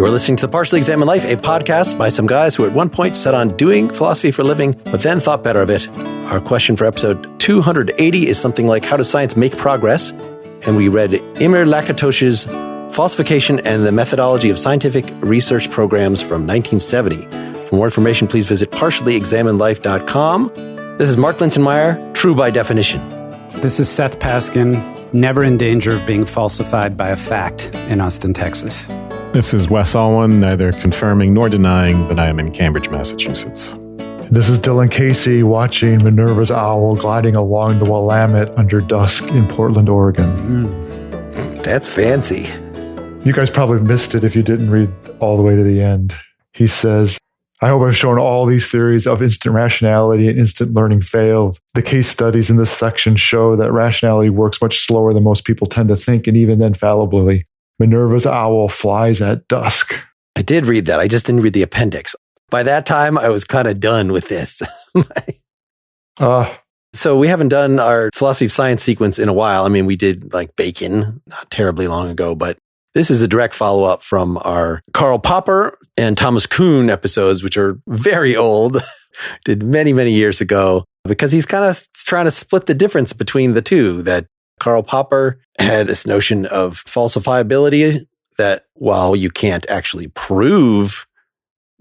You're listening to The Partially Examined Life, a podcast by some guys who at one point set on doing philosophy for a living, but then thought better of it. Our question for episode 280 is something like, how does science make progress? And we read Imre Lakatos's Falsification and the Methodology of Scientific Research Programs from 1970. For more information, please visit partiallyexaminedlife.com. This is Mark Linsenmeyer, true by definition. This is Seth Paskin, never in danger of being falsified by a fact in Austin, Texas. This is Wes Alwan, neither confirming nor denying that I am in Cambridge, Massachusetts. This is Dylan Casey watching Minerva's owl gliding along the Willamette under dusk in Portland, Oregon. That's fancy. You guys probably missed it if you didn't read all the way to the end. He says, I hope I've shown all these theories of instant rationality and instant learning failed. The case studies in this section show that rationality works much slower than most people tend to think, and even then fallibly. Minerva's owl flies at dusk. I did read that. I just didn't read the appendix. By that time, I was kind of done with this. So we haven't done our philosophy of science sequence in a while. I mean, we did like Bacon not terribly long ago, but this is a direct follow-up from our Karl Popper and Thomas Kuhn episodes, which are very old, did many, many years ago, because he's kind of trying to split the difference between the two, that Karl Popper had this notion of falsifiability, that while you can't actually prove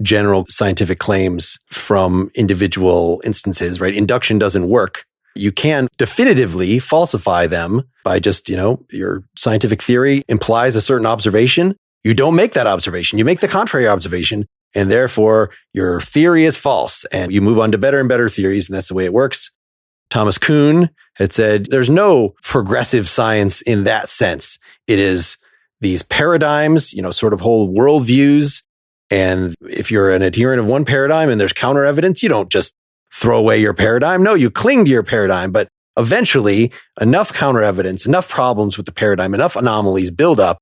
general scientific claims from individual instances, right? Induction doesn't work. You can definitively falsify them by just, your scientific theory implies a certain observation. You don't make that observation. You make the contrary observation, and therefore your theory is false, and you move on to better and better theories, and that's the way it works. Thomas Kuhn had said there's no progressive science in that sense. It is these paradigms, sort of whole worldviews. And if you're an adherent of one paradigm and there's counter evidence, you don't just throw away your paradigm. No, you cling to your paradigm. But eventually, enough counter evidence, enough problems with the paradigm, enough anomalies build up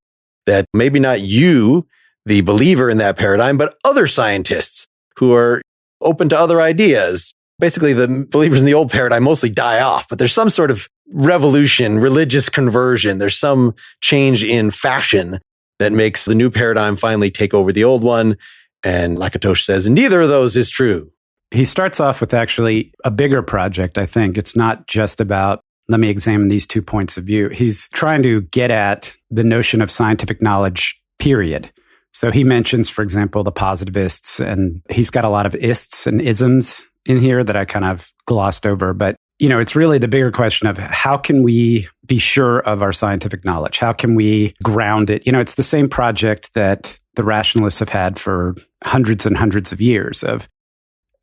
that maybe not you, the believer in that paradigm, but other scientists who are open to other ideas. Basically, the believers in the old paradigm mostly die off, but there's some sort of revolution, religious conversion. There's some change in fashion that makes the new paradigm finally take over the old one. And Lakatos says, neither of those is true. He starts off with actually a bigger project, I think. It's not just about, let me examine these 2 points of view. He's trying to get at the notion of scientific knowledge, period. So he mentions, for example, the positivists, and he's got a lot of ists and isms in here that I kind of glossed over. But, it's really the bigger question of how can we be sure of our scientific knowledge? How can we ground it? It's the same project that the rationalists have had for hundreds and hundreds of years of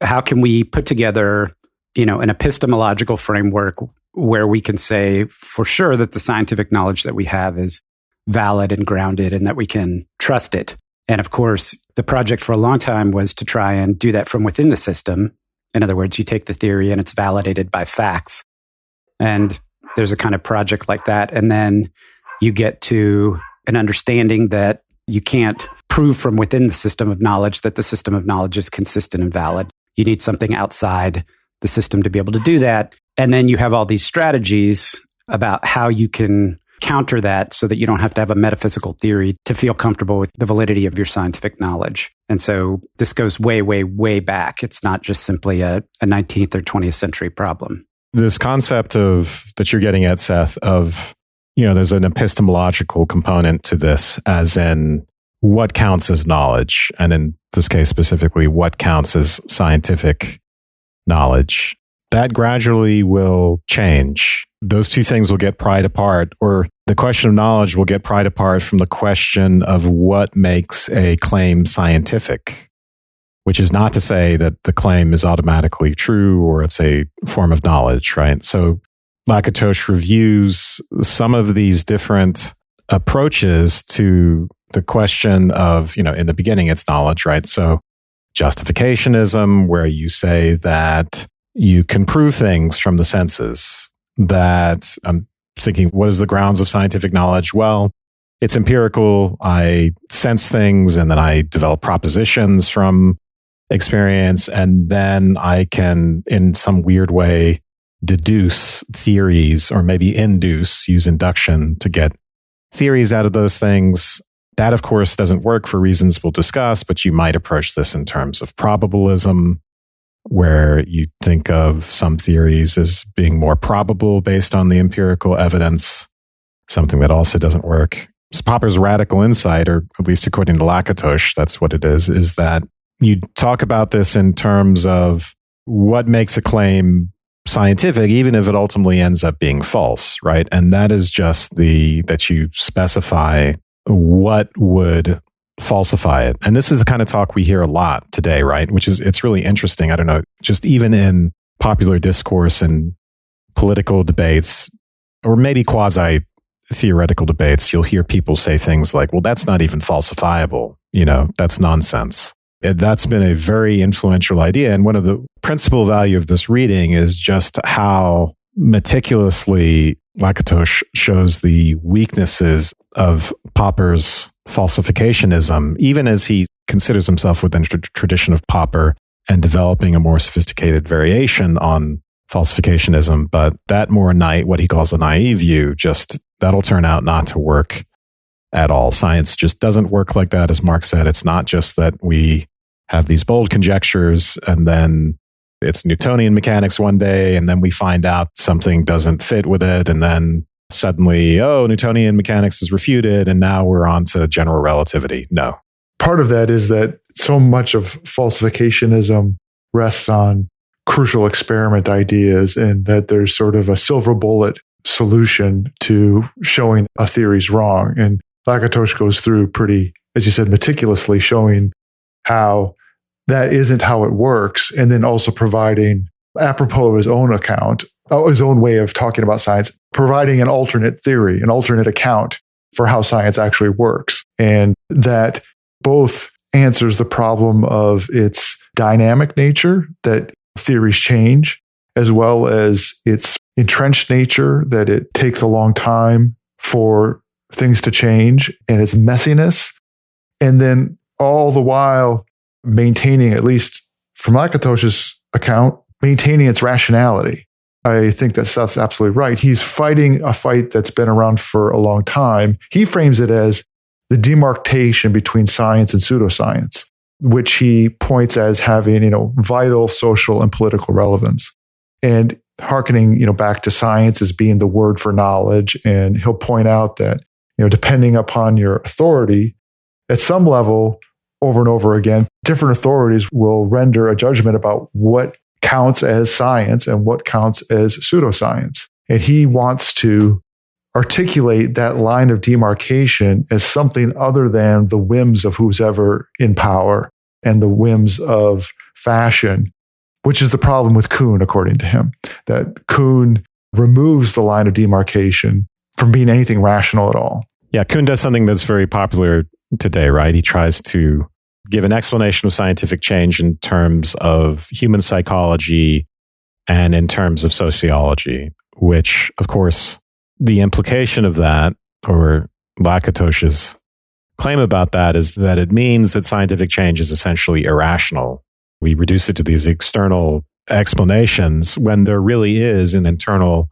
how can we put together, an epistemological framework where we can say for sure that the scientific knowledge that we have is valid and grounded and that we can trust it. And of course, the project for a long time was to try and do that from within the system. In other words, you take the theory and it's validated by facts. And there's a kind of project like that. And then you get to an understanding that you can't prove from within the system of knowledge that the system of knowledge is consistent and valid. You need something outside the system to be able to do that. And then you have all these strategies about how you can counter that so that you don't have to have a metaphysical theory to feel comfortable with the validity of your scientific knowledge. And so this goes way, way, way back. It's not just simply a 19th or 20th century problem. This concept that you're getting at, Seth, of, there's an epistemological component to this, as in what counts as knowledge, and in this case specifically, what counts as scientific knowledge. That gradually will change. Those two things will get pried apart, or the question of knowledge will get pried apart from the question of what makes a claim scientific, which is not to say that the claim is automatically true or it's a form of knowledge, right? So Lakatos reviews some of these different approaches to the question of, in the beginning, it's knowledge, right? So Justificationism, where you say that you can prove things from the senses. That I'm thinking, what is the grounds of scientific knowledge? Well, it's empirical. I sense things and then I develop propositions from experience. And then I can, in some weird way, deduce theories, or maybe induce, use induction to get theories out of those things. That, of course, doesn't work for reasons we'll discuss, but you might approach this in terms of probabilism, where you think of some theories as being more probable based on the empirical evidence, something that also doesn't work. So Popper's radical insight, or at least according to Lakatos, that's what it is that you talk about this in terms of what makes a claim scientific, even if it ultimately ends up being false, right? And that is just that you specify what would falsify it. And this is the kind of talk we hear a lot today, right? It's really interesting. I don't know, just even in popular discourse and political debates, or maybe quasi-theoretical debates, you'll hear people say things like, well, that's not even falsifiable. That's nonsense. That's been a very influential idea. And one of the principal value of this reading is just how meticulously Lakatos shows the weaknesses of Popper's falsificationism, even as he considers himself within the tradition of Popper and developing a more sophisticated variation on falsificationism. But that what he calls a naive view, that'll turn out not to work at all. Science just doesn't work like that. As Mark said, it's not just that we have these bold conjectures and then it's Newtonian mechanics one day, and then we find out something doesn't fit with it, and then suddenly, Newtonian mechanics is refuted, and now we're on to general relativity. No. Part of that is that so much of falsificationism rests on crucial experiment ideas, and that there's sort of a silver bullet solution to showing a theory's wrong. And Lakatos goes through pretty, as you said, meticulously showing how that isn't how it works, and then also providing, apropos of his own account, his own way of talking about science, providing an alternate theory, an alternate account for how science actually works. And that both answers the problem of its dynamic nature, that theories change, as well as its entrenched nature, that it takes a long time for things to change, and its messiness. And then all the while maintaining, at least from Lakatos' account, maintaining its rationality. I think that Seth's absolutely right. He's fighting a fight that's been around for a long time. He frames it as the demarcation between science and pseudoscience, which he points as having, vital social and political relevance. And hearkening, back to science as being the word for knowledge. And he'll point out that, depending upon your authority, at some level, over and over again, different authorities will render a judgment about what counts as science and what counts as pseudoscience. And he wants to articulate that line of demarcation as something other than the whims of who's ever in power and the whims of fashion, which is the problem with Kuhn, according to him, that Kuhn removes the line of demarcation from being anything rational at all. Yeah, Kuhn does something that's very popular today, right? He tries to give an explanation of scientific change in terms of human psychology and in terms of sociology, which, of course, the implication of that, or Lakatos' claim about that, is that it means that scientific change is essentially irrational. We reduce it to these external explanations when there really is an internal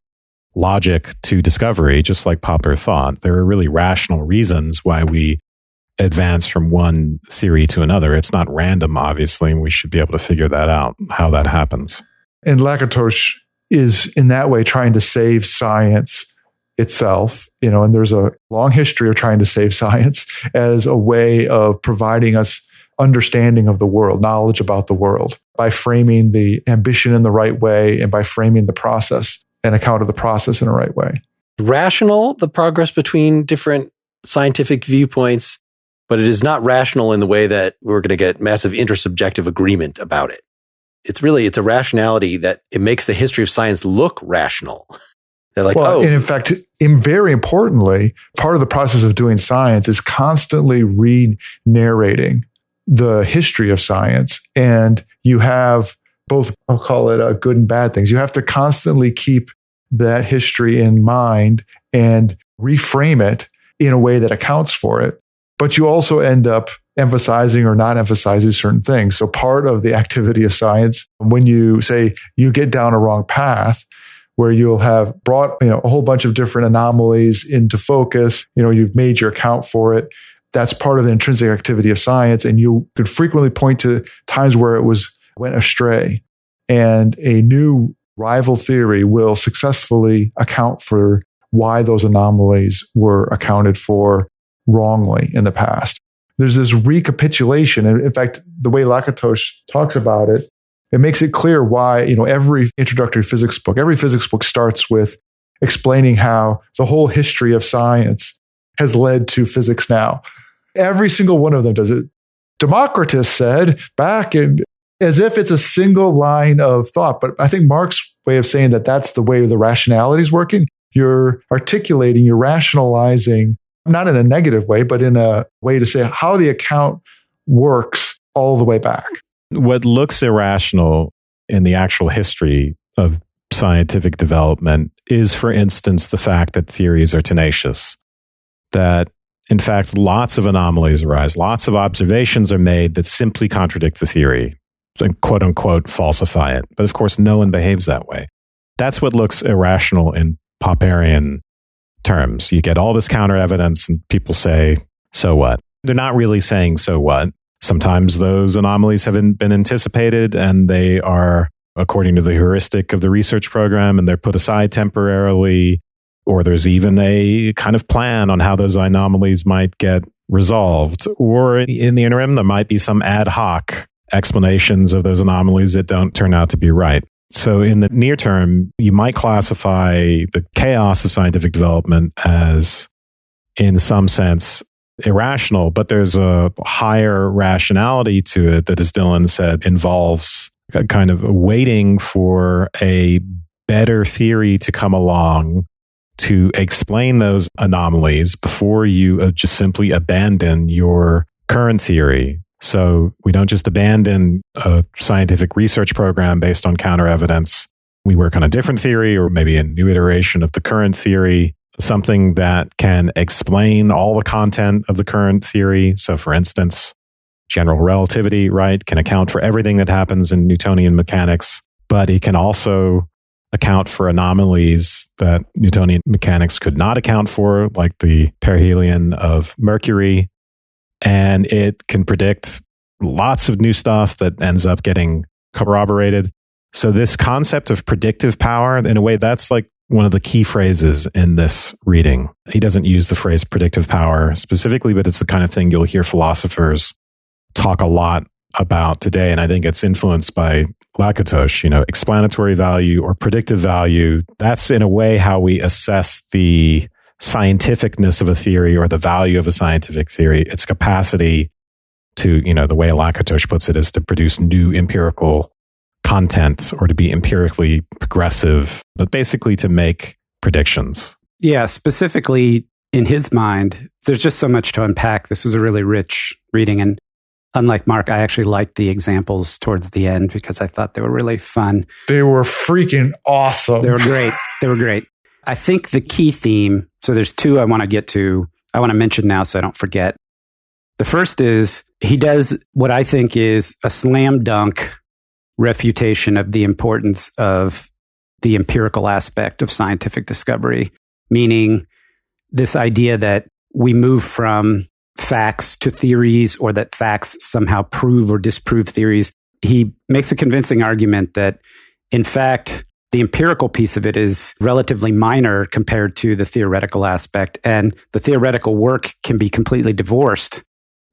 logic to discovery, just like Popper thought. There are really rational reasons why we advance from one theory to another. It's not random, obviously, and we should be able to figure that out, how that happens. And Lakatos is in that way trying to save science itself, and there's a long history of trying to save science as a way of providing us understanding of the world, knowledge about the world, by framing the ambition in the right way and by framing the process, an account of the process in the right way. Rational, the progress between different scientific viewpoints, but it is not rational in the way that we're going to get massive intersubjective agreement about it. It's a rationality that it makes the history of science look rational. They're like, and in fact, very importantly, part of the process of doing science is constantly re-narrating the history of science. And you have both, I'll call it good and bad things. You have to constantly keep that history in mind and reframe it in a way that accounts for it. But you also end up emphasizing or not emphasizing certain things. So part of the activity of science, when you say you get down a wrong path, where you'll have brought a whole bunch of different anomalies into focus, you've made your account for it, that's part of the intrinsic activity of science. And you could frequently point to times where it went astray. And a new rival theory will successfully account for why those anomalies were accounted for wrongly in the past. There's this recapitulation. And in fact, the way Lakatos talks about it, it makes it clear why, every introductory physics book starts with explaining how the whole history of science has led to physics now. Every single one of them does it. Democritus said back in, as if it's a single line of thought. But I think Mark's way of saying that that's the way the rationality is working. You're articulating, you're rationalizing, not in a negative way, but in a way to say how the account works all the way back. What looks irrational in the actual history of scientific development is, for instance, the fact that theories are tenacious. That, in fact, lots of anomalies arise, lots of observations are made that simply contradict the theory and quote unquote falsify it. But of course, no one behaves that way. That's what looks irrational in Popperian terms. You get all this counter evidence and people say, so what? They're not really saying so what. Sometimes those anomalies have been anticipated and they are according to the heuristic of the research program and they're put aside temporarily, or there's even a kind of plan on how those anomalies might get resolved. Or in the interim, there might be some ad hoc explanations of those anomalies that don't turn out to be right. So in the near term, you might classify the chaos of scientific development as, in some sense, irrational, but there's a higher rationality to it that, as Dylan said, involves a kind of waiting for a better theory to come along to explain those anomalies before you just simply abandon your current theory. So we don't just abandon a scientific research program based on counter evidence. We work on a different theory or maybe a new iteration of the current theory, something that can explain all the content of the current theory. So for instance, general relativity, right, can account for everything that happens in Newtonian mechanics, but it can also account for anomalies that Newtonian mechanics could not account for, like the perihelion of Mercury. And it can predict lots of new stuff that ends up getting corroborated. So this concept of predictive power, in a way, that's like one of the key phrases in this reading. He doesn't use the phrase predictive power specifically, but it's the kind of thing you'll hear philosophers talk a lot about today. And I think it's influenced by Lakatos, explanatory value or predictive value. That's in a way how we assess the scientificness of a theory or the value of a scientific theory. Its capacity to, the way Lakatos puts it, is to produce new empirical content or to be empirically progressive, but basically to make predictions. Yeah, specifically in his mind, there's just so much to unpack. This was a really rich reading. And unlike Mark, I actually liked the examples towards the end because I thought they were really fun. They were freaking awesome. They were great. I think the key theme, so there's two I want to mention now so I don't forget. The first is he does what I think is a slam dunk refutation of the importance of the empirical aspect of scientific discovery, meaning this idea that we move from facts to theories or that facts somehow prove or disprove theories. He makes a convincing argument that, in fact, the empirical piece of it is relatively minor compared to the theoretical aspect, and the theoretical work can be completely divorced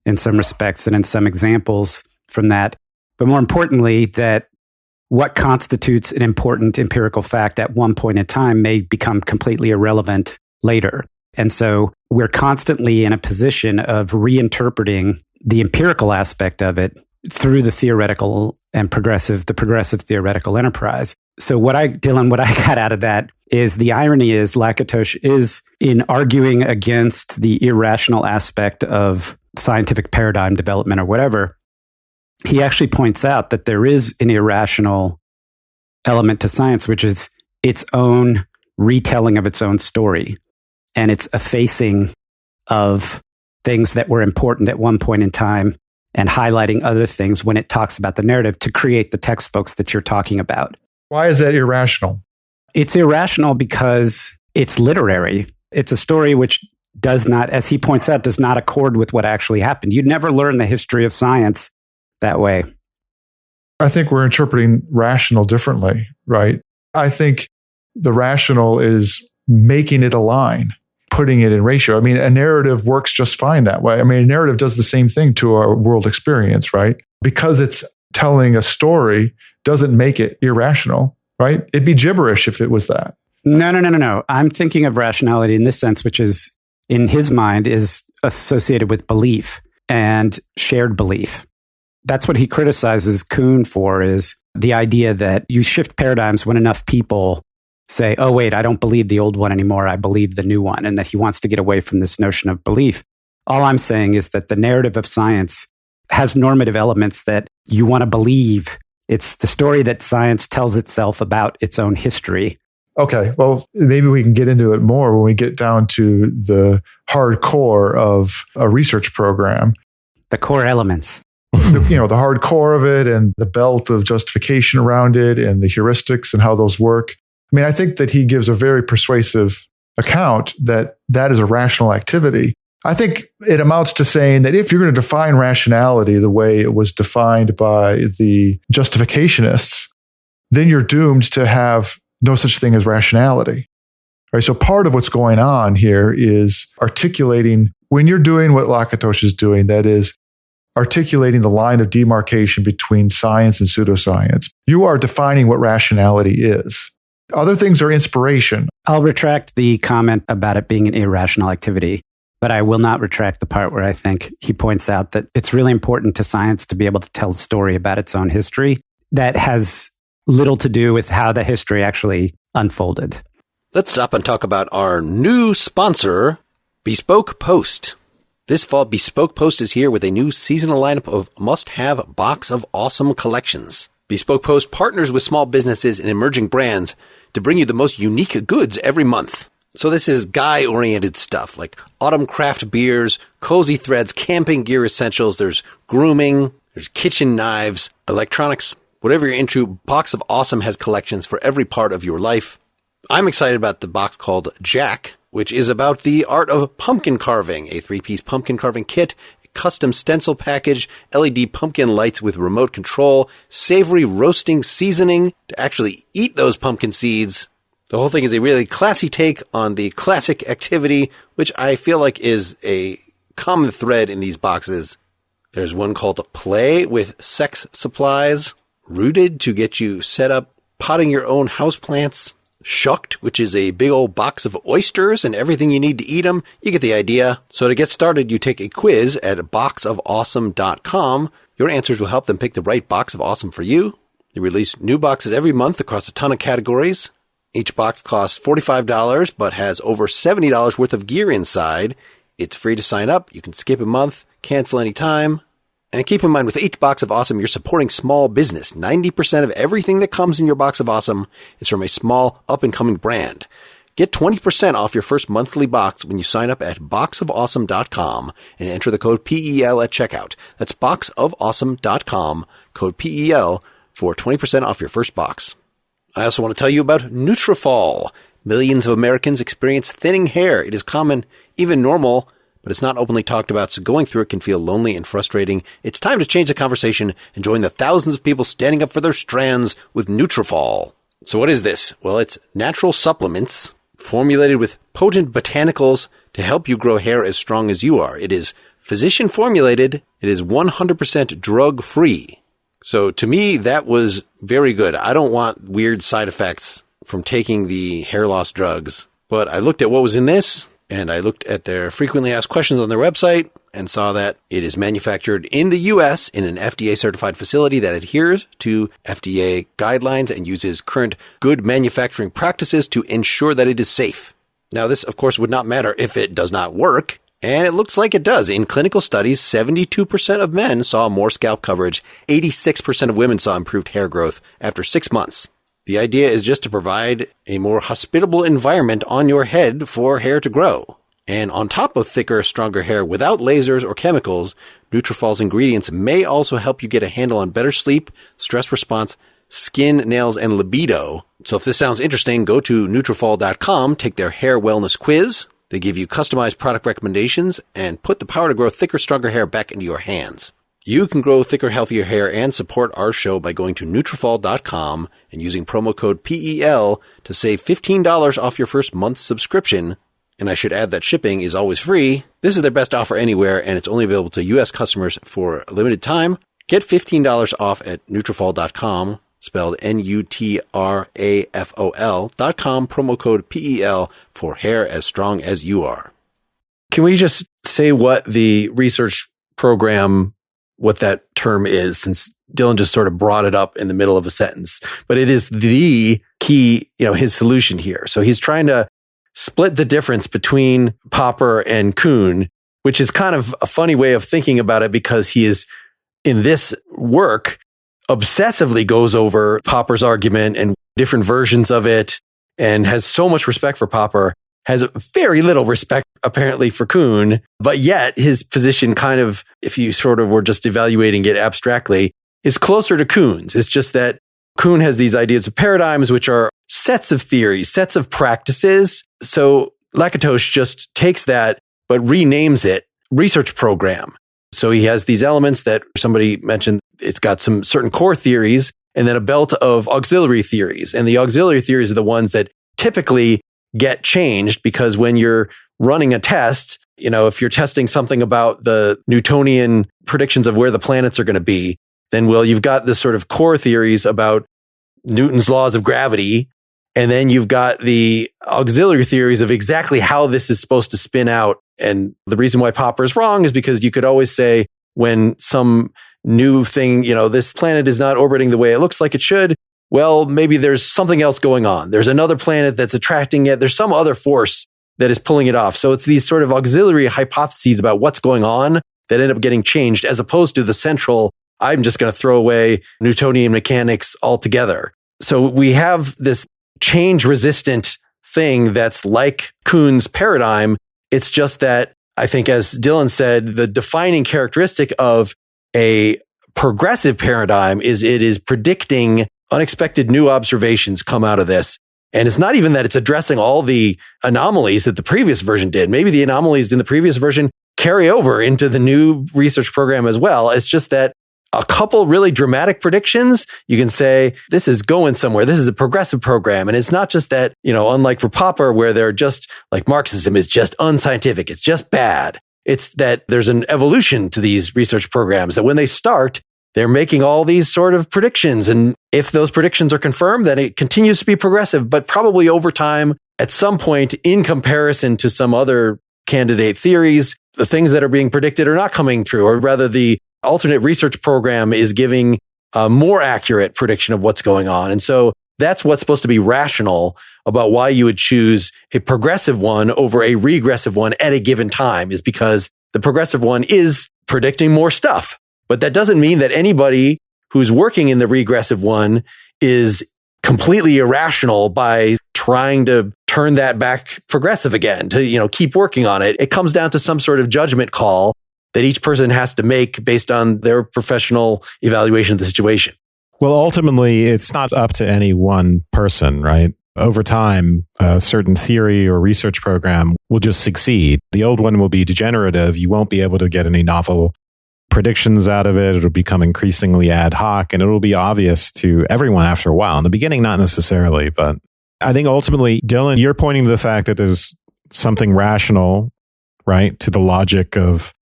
in some respects and in some examples from that. But more importantly, that what constitutes an important empirical fact at one point in time may become completely irrelevant later. And so we're constantly in a position of reinterpreting the empirical aspect of it through the theoretical and the progressive theoretical enterprise. So what I got out of that is the irony is Lakatos is in arguing against the irrational aspect of scientific paradigm development or whatever. He actually points out that there is an irrational element to science, which is its own retelling of its own story and its effacing of things that were important at one point in time and highlighting other things when it talks about the narrative to create the textbooks that you're talking about. Why is that irrational? It's irrational because it's literary. It's a story which does not, as he points out, does not accord with what actually happened. You'd never learn the history of science that way. I think we're interpreting rational differently, right? I think the rational is making it align, putting it in ratio. I mean, a narrative works just fine that way. I mean, a narrative does the same thing to our world experience, right? Because it's telling a story doesn't make it irrational, right? It'd be gibberish if it was that. No. I'm thinking of rationality in this sense, which is, in his mind, is associated with belief and shared belief. That's what he criticizes Kuhn for, is the idea that you shift paradigms when enough people say, oh, wait, I don't believe the old one anymore, I believe the new one, and that he wants to get away from this notion of belief. All I'm saying is that the narrative of science has normative elements that you want to believe. It's the story that science tells itself about its own history. Okay, well, maybe we can get into it more when we get down to the hardcore of a research program. The core elements. The hard core of it and the belt of justification around it and the heuristics and how those work. I mean, I think that he gives a very persuasive account that is a rational activity. I think it amounts to saying that if you're going to define rationality the way it was defined by the justificationists, then you're doomed to have no such thing as rationality. Right? So part of what's going on here is articulating, when you're doing what Lakatos is doing, that is articulating the line of demarcation between science and pseudoscience, you are defining what rationality is. Other things are inspiration. I'll retract the comment about it being an irrational activity, but I will not retract the part where I think he points out that it's really important to science to be able to tell a story about its own history that has little to do with how the history actually unfolded. Let's stop and talk about our new sponsor, Bespoke Post. This fall, Bespoke Post is here with a new seasonal lineup of must-have Box of Awesome collections. Bespoke Post partners with small businesses and emerging brands to bring you the most unique goods every month. So this is guy-oriented stuff like autumn craft beers, cozy threads, camping gear essentials. There's grooming, there's kitchen knives, electronics, whatever you're into. Box of Awesome has collections for every part of your life. I'm excited about the box called Jack, which is about the art of pumpkin carving, a 3-piece pumpkin carving kit, a custom stencil package, LED pumpkin lights with remote control, savory roasting seasoning to actually eat those pumpkin seeds. The whole thing is a really classy take on the classic activity, which I feel like is a common thread in these boxes. There's one called Play with Sex Supplies, Rooted to get you set up potting your own houseplants, Shucked, which is a big old box of oysters and everything you need to eat them. You get the idea. So to get started, you take a quiz at boxofawesome.com. Your answers will help them pick the right box of awesome for you. They release new boxes every month across a ton of categories. Each box costs $45, but has over $70 worth of gear inside. It's free to sign up. You can skip a month, cancel anytime. And keep in mind, with each box of awesome, you're supporting small business. 90% of everything that comes in your box of awesome is from a small, up-and-coming brand. Get 20% off your first monthly box when you sign up at boxofawesome.com and enter the code PEL at checkout. That's boxofawesome.com, code PEL, for 20% off your first box. I also want to tell you about Nutrafol. Millions of Americans experience thinning hair. It is common, even normal, but it's not openly talked about, so going through it can feel lonely and frustrating. It's time to change the conversation and join the thousands of people standing up for their strands with Nutrafol. So what is this? Well, it's natural supplements formulated with potent botanicals to help you grow hair as strong as you are. It is physician formulated. It is 100% drug free. So to me, that was very good. I don't want weird side effects from taking the hair loss drugs, but I looked at what was in this. And I looked at their frequently asked questions on their website and saw that it is manufactured in the U.S. in an FDA-certified facility that adheres to FDA guidelines and uses current good manufacturing practices to ensure that it is safe. Now, this, of course, would not matter if it does not work, and it looks like it does. In clinical studies, 72% of men saw more scalp coverage, 86% of women saw improved hair growth after 6 months. The idea is just to provide a more hospitable environment on your head for hair to grow. And on top of thicker, stronger hair without lasers or chemicals, Nutrafol's ingredients may also help you get a handle on better sleep, stress response, skin, nails, and libido. So if this sounds interesting, go to Nutrafol.com, take their hair wellness quiz, They give you customized product recommendations and put the power to grow thicker, stronger hair back into your hands. You can grow thicker, healthier hair and support our show by going to Nutrafol.com and using promo code PEL to save $15 off your first month's subscription. And I should add that shipping is always free. This is their best offer anywhere, and it's only available to U.S. customers for a limited time. Get $15 off at Nutrafol.com, spelled Nutrafol.com, promo code PEL for hair as strong as you are. Can we just say what the research program, what that term is, since Dylan just sort of brought it up in the middle of a sentence, but it is the key, his solution here. So he's trying to split the difference between Popper and Kuhn, which is kind of a funny way of thinking about it because he is, in this work, obsessively goes over Popper's argument and different versions of it and has so much respect for Popper, has very little respect apparently for Kuhn, but yet his position kind of, if you sort of were just evaluating it abstractly, is closer to Kuhn's. It's just that Kuhn has these ideas of paradigms, which are sets of theories, sets of practices. So Lakatos just takes that, but renames it research program. So he has these elements that somebody mentioned. It's got some certain core theories and then a belt of auxiliary theories. And the auxiliary theories are the ones that typically get changed because when you're running a test, if you're testing something about the Newtonian predictions of where the planets are going to be, then, you've got this sort of core theories about Newton's laws of gravity. And then you've got the auxiliary theories of exactly how this is supposed to spin out. And the reason why Popper is wrong is because you could always say when some new thing, this planet is not orbiting the way it looks like it should, well, maybe there's something else going on. There's another planet that's attracting it. There's some other force that is pulling it off. So it's these sort of auxiliary hypotheses about what's going on that end up getting changed as opposed to the central, I'm just going to throw away Newtonian mechanics altogether. So we have this change-resistant thing that's like Kuhn's paradigm. It's just that, I think, as Dylan said, the defining characteristic of a progressive paradigm is it is predicting unexpected new observations come out of this. And it's not even that it's addressing all the anomalies that the previous version did. Maybe the anomalies in the previous version carry over into the new research program as well. It's just that a couple really dramatic predictions, you can say, this is going somewhere. This is a progressive program. And it's not just that, unlike for Popper, where they're just like Marxism is just unscientific. It's just bad. It's that there's an evolution to these research programs that when they start, they're making all these sort of predictions. And if those predictions are confirmed, then it continues to be progressive, but probably over time, at some point in comparison to some other candidate theories, the things that are being predicted are not coming true, or rather the alternate research program is giving a more accurate prediction of what's going on. And so that's what's supposed to be rational about why you would choose a progressive one over a regressive one at a given time, is because the progressive one is predicting more stuff. But that doesn't mean that anybody who's working in the regressive one is completely irrational by trying to turn that back progressive again, to, keep working on it. It comes down to some sort of judgment call that each person has to make based on their professional evaluation of the situation. Well, ultimately, it's not up to any one person, right? Over time, a certain theory or research program will just succeed. The old one will be degenerative. You won't be able to get any novel predictions out of it. It'll become increasingly ad hoc, and it'll be obvious to everyone after a while. In the beginning, not necessarily, but I think ultimately, Dylan, you're pointing to the fact that there's something rational, right, to the logic of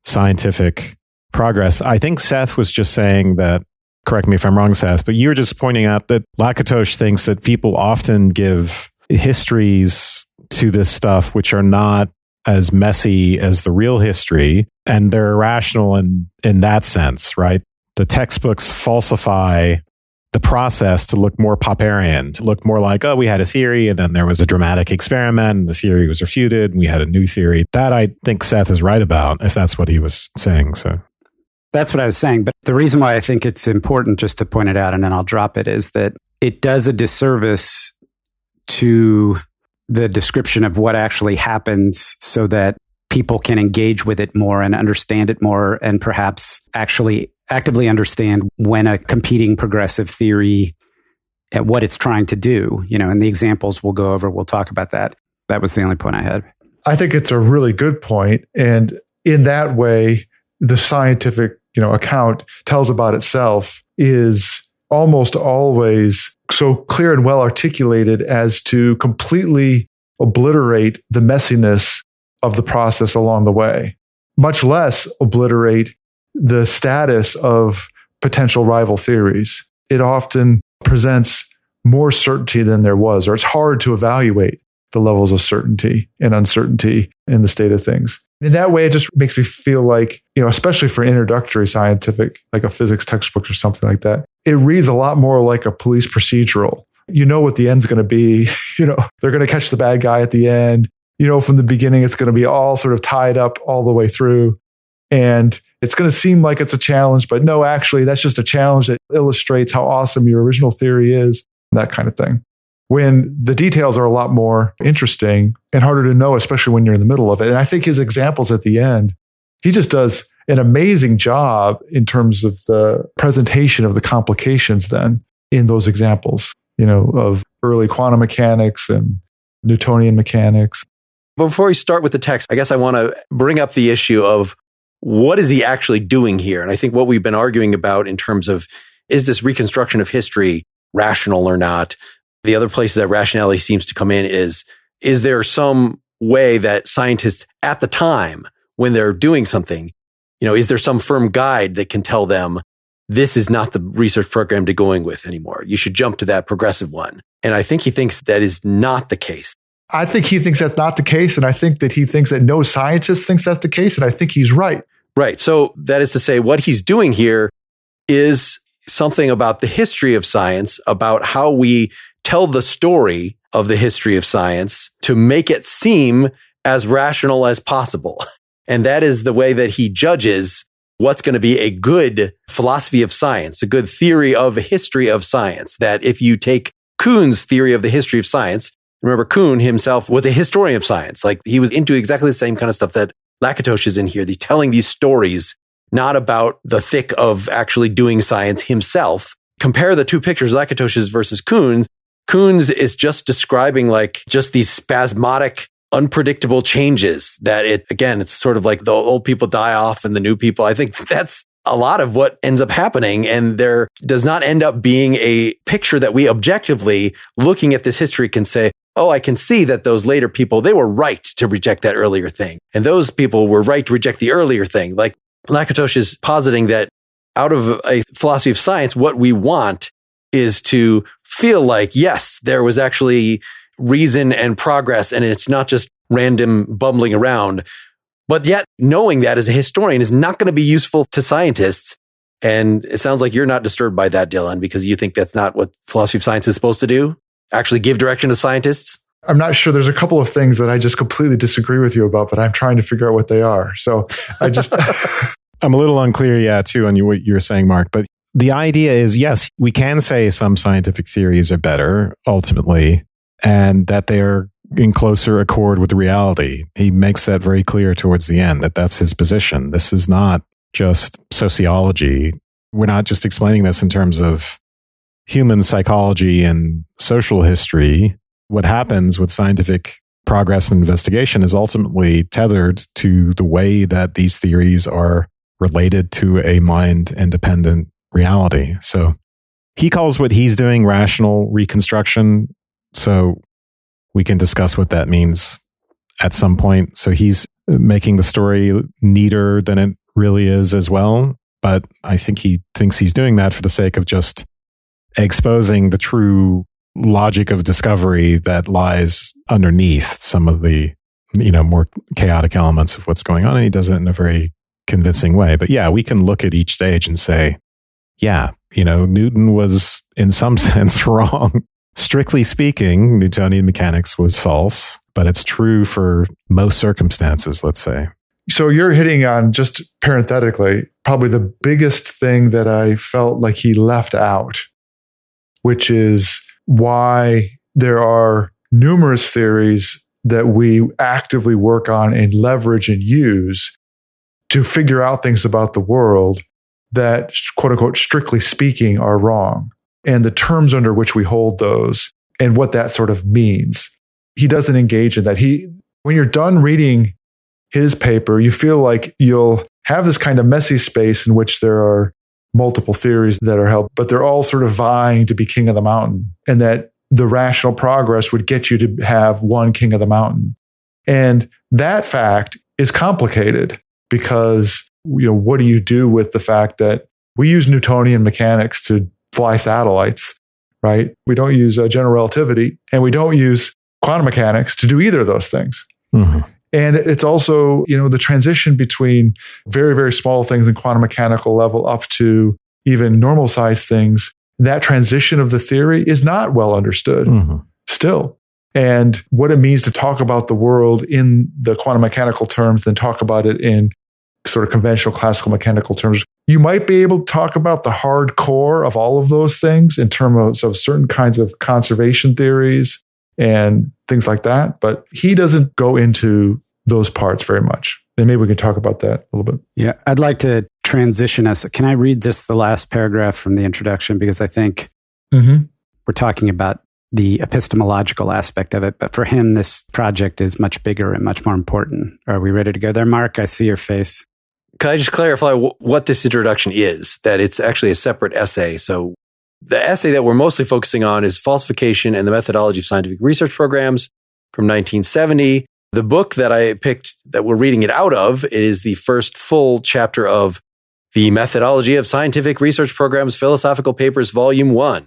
scientific progress. I think Seth was just saying that, correct me if I'm wrong, Seth, but you're just pointing out that Lakatos thinks that people often give histories to this stuff which are not as messy as the real history, and they're irrational in that sense, right? The textbooks falsify the process to look more Popperian, to look more like, oh, we had a theory and then there was a dramatic experiment and the theory was refuted and we had a new theory. That I think Seth is right about, if that's what he was saying. So that's what I was saying. But the reason why I think it's important, just to point it out and then I'll drop it, is that it does a disservice to the description of what actually happens so that people can engage with it more and understand it more and perhaps actually actively understand when a competing progressive theory at what it's trying to do, and the examples we'll go over, we'll talk about that. That was the only point I had. I think it's a really good point. And in that way, the scientific, account tells about itself is almost always so clear and well articulated as to completely obliterate the messiness of the process along the way, much less obliterate the status of potential rival theories. It often presents more certainty than there was, or it's hard to evaluate the levels of certainty and uncertainty in the state of things. In that way, it just makes me feel like, especially for introductory scientific, like a physics textbook or something like that, it reads a lot more like a police procedural. You know what the end's going to be. They're going to catch the bad guy at the end. From the beginning, it's going to be all sort of tied up all the way through. And it's going to seem like it's a challenge, but no, actually, that's just a challenge that illustrates how awesome your original theory is, that kind of thing. When the details are a lot more interesting and harder to know, especially when you're in the middle of it. And I think his examples at the end, he just does an amazing job in terms of the presentation of the complications then in those examples, of early quantum mechanics and Newtonian mechanics. Before we start with the text, I guess I want to bring up the issue of what is he actually doing here? And I think what we've been arguing about in terms of, is this reconstruction of history rational or not? The other place that rationality seems to come in is there some way that scientists at the time, when they're doing something, is there some firm guide that can tell them this is not the research program to going with anymore? You should jump to that progressive one. And I think he thinks that is not the case. I think he thinks that's not the case. And I think that he thinks that no scientist thinks that's the case. And I think he's right. Right. So that is to say, what he's doing here is something about the history of science, about how we tell the story of the history of science to make it seem as rational as possible. And that is the way that he judges what's going to be a good philosophy of science, a good theory of a history of science. That if you take Kuhn's theory of the history of science, remember Kuhn himself was a historian of science. Like he was into exactly the same kind of stuff that Lakatos is in here. He's telling these stories, not about the thick of actually doing science himself. Compare the two pictures, Lakatos's versus Kuhn's. Kuhn's is just describing like just these spasmodic, unpredictable changes that it's sort of like the old people die off and the new people. I think that's a lot of what ends up happening. And there does not end up being a picture that we objectively, looking at this history, can say, oh, I can see that those later people, they were right to reject that earlier thing. And those people were right to reject the earlier thing. Like Lakatos is positing that out of a philosophy of science, what we want is to feel like, yes, there was actually reason and progress, and it's not just random bumbling around. But yet, knowing that as a historian is not going to be useful to scientists. And it sounds like you're not disturbed by that, Dylan, because you think that's not what philosophy of science is supposed to do? Actually give direction to scientists? I'm not sure. There's a couple of things that I just completely disagree with you about, but I'm trying to figure out what they are. So I just... I'm a little unclear, too, on what you're saying, Mark. But the idea is, yes, we can say some scientific theories are better, ultimately, and that they're in closer accord with the reality. He makes that very clear towards the end, that that's his position. This is not just sociology. We're not just explaining this in terms of human psychology and social history. What happens with scientific progress and investigation is ultimately tethered to the way that these theories are related to a mind-independent reality. So he calls what he's doing rational reconstruction. So we can discuss what that means at some point. So he's making the story neater than it really is as well. But I think he thinks he's doing that for the sake of just exposing the true logic of discovery that lies underneath some of the, more chaotic elements of what's going on. And he does it in a very convincing way. But yeah, we can look at each stage and say, yeah, Newton was in some sense wrong. Strictly speaking, Newtonian mechanics was false, but it's true for most circumstances, let's say. So you're hitting on, just parenthetically, probably the biggest thing that I felt like he left out, which is why there are numerous theories that we actively work on and leverage and use to figure out things about the world that, quote unquote, strictly speaking, are wrong, and the terms under which we hold those and what that sort of means. He doesn't engage in that. when you're done reading his paper, you feel like you'll have this kind of messy space in which there are multiple theories that are held, but they're all sort of vying to be king of the mountain, and that the rational progress would get you to have one king of the mountain. And that fact is complicated because, what do you do with the fact that we use Newtonian mechanics to fly satellites, right? We don't use general relativity, and we don't use quantum mechanics to do either of those things. Mm-hmm. And it's also, the transition between very, very small things in quantum mechanical level up to even normal size things, that transition of the theory is not well understood still. And what it means to talk about the world in the quantum mechanical terms, then talk about it in sort of conventional classical mechanical terms. You might be able to talk about the hard core of all of those things in terms of certain kinds of conservation theories and things like that. But he doesn't go into those parts very much. And maybe we can talk about that a little bit. Yeah, I'd like to transition us. Can I read just the last paragraph from the introduction? Because I think we're talking about the epistemological aspect of it. But for him, this project is much bigger and much more important. Are we ready to go there, Mark? I see your face. Can I just clarify what this introduction is? That it's actually a separate essay. So the essay that we're mostly focusing on is Falsification and the Methodology of Scientific Research Programs from 1970. The book that I picked that we're reading it out of is the first full chapter of The Methodology of Scientific Research Programs, Philosophical Papers, Volume 1.